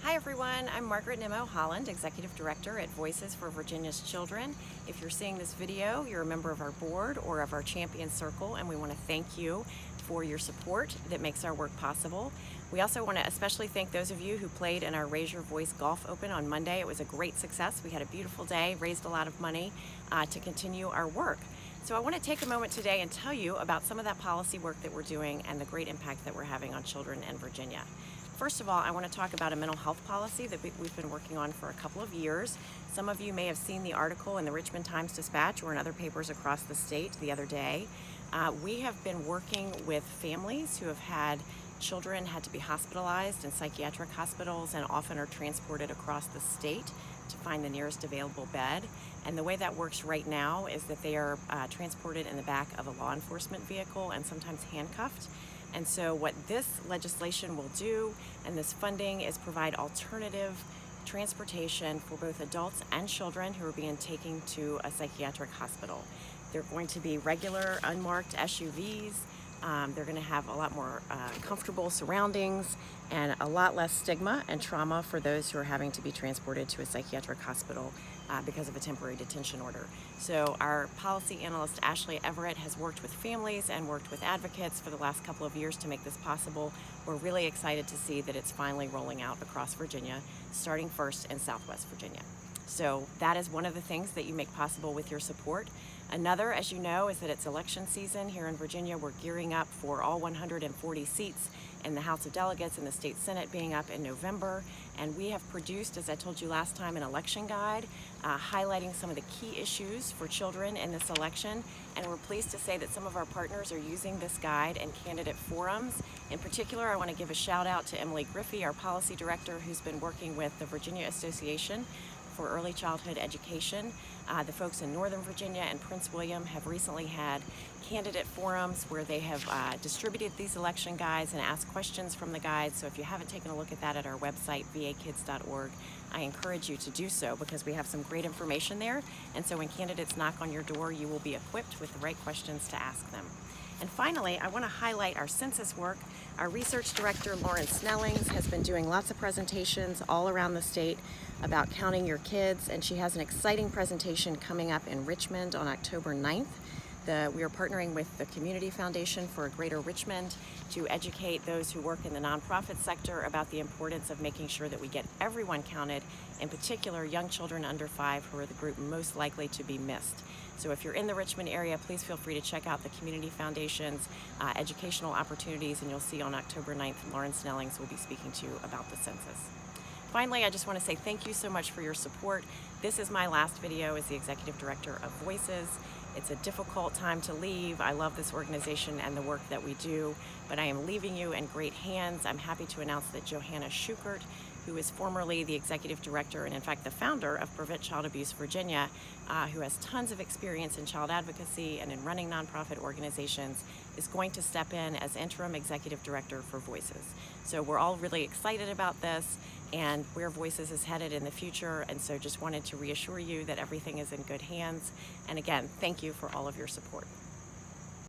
Hi everyone, I'm Margaret Nimmo Holland, Executive Director at Voices for Virginia's Children. If you're seeing this video, you're a member of our board or of our Champion Circle, and we want to thank you for your support that makes our work possible. We also want to especially thank those of you who played in our Raise Your Voice Golf Open on Monday. It was a great success. We had a beautiful day, raised a lot of money to continue our work. So I want to take a moment today and tell you about some of that policy work that we're doing and the great impact that we're having on children in Virginia. First of all, I want to talk about a mental health policy that we've been working on for a couple of years. Some of you may have seen the article in the Richmond Times-Dispatch or in other papers across the state the other day. We have been working with families who have had children had to be hospitalized in psychiatric hospitals and often are transported across the state to find the nearest available bed. And the way that works right now is that they are transported in the back of a law enforcement vehicle and sometimes handcuffed. And so what this legislation will do, and this funding, is provide alternative transportation for both adults and children who are being taken to a psychiatric hospital. They're going to be regular unmarked SUVs. They're going to have a lot more comfortable surroundings and a lot less stigma and trauma for those who are having to be transported to a psychiatric hospital because of a temporary detention order. So our policy analyst, Ashley Everett, has worked with families and worked with advocates for the last couple of years to make this possible. We're really excited to see that it's finally rolling out across Virginia, starting first in Southwest Virginia. So that is one of the things that you make possible with your support. Another, as you know, is that it's election season here in Virginia. We're gearing up for all 140 seats in the House of Delegates and the State Senate being up in November. And we have produced, as I told you last time, an election guide highlighting some of the key issues for children in this election. And we're pleased to say that some of our partners are using this guide in candidate forums. In particular, I want to give a shout out to Emily Griffey, our policy director, who's been working with the Virginia Association for Early Childhood Education. The folks in Northern Virginia and Prince William have recently had candidate forums where they have distributed these election guides and asked questions from the guides. So if you haven't taken a look at that at our website, vakids.org, I encourage you to do so because we have some great information there. And so when candidates knock on your door, you will be equipped with the right questions to ask them. And finally, I want to highlight our census work. Our research director, Lauren Snellings, has been doing lots of presentations all around the state about counting your kids, and she has an exciting presentation coming up in Richmond on October 9th. We are partnering with the Community Foundation for Greater Richmond to educate those who work in the nonprofit sector about the importance of making sure that we get everyone counted, in particular young children under 5 who are the group most likely to be missed. So if you're in the Richmond area, please feel free to check out the Community Foundation's educational opportunities, and you'll see on October 9th, Lauren Snellings will be speaking to you about the census. Finally, I just want to say thank you so much for your support. This is my last video as the Executive Director of Voices. It's a difficult time to leave. I love this organization and the work that we do, but I am leaving you in great hands. I'm happy to announce that Johanna Schukert, who is formerly the Executive Director and in fact the founder of Prevent Child Abuse Virginia, who has tons of experience in child advocacy and in running nonprofit organizations, is going to step in as Interim Executive Director for Voices. So we're all really excited about this and where Voices is headed in the future, and so just wanted to reassure you that everything is in good hands. And again, thank you for all of your support.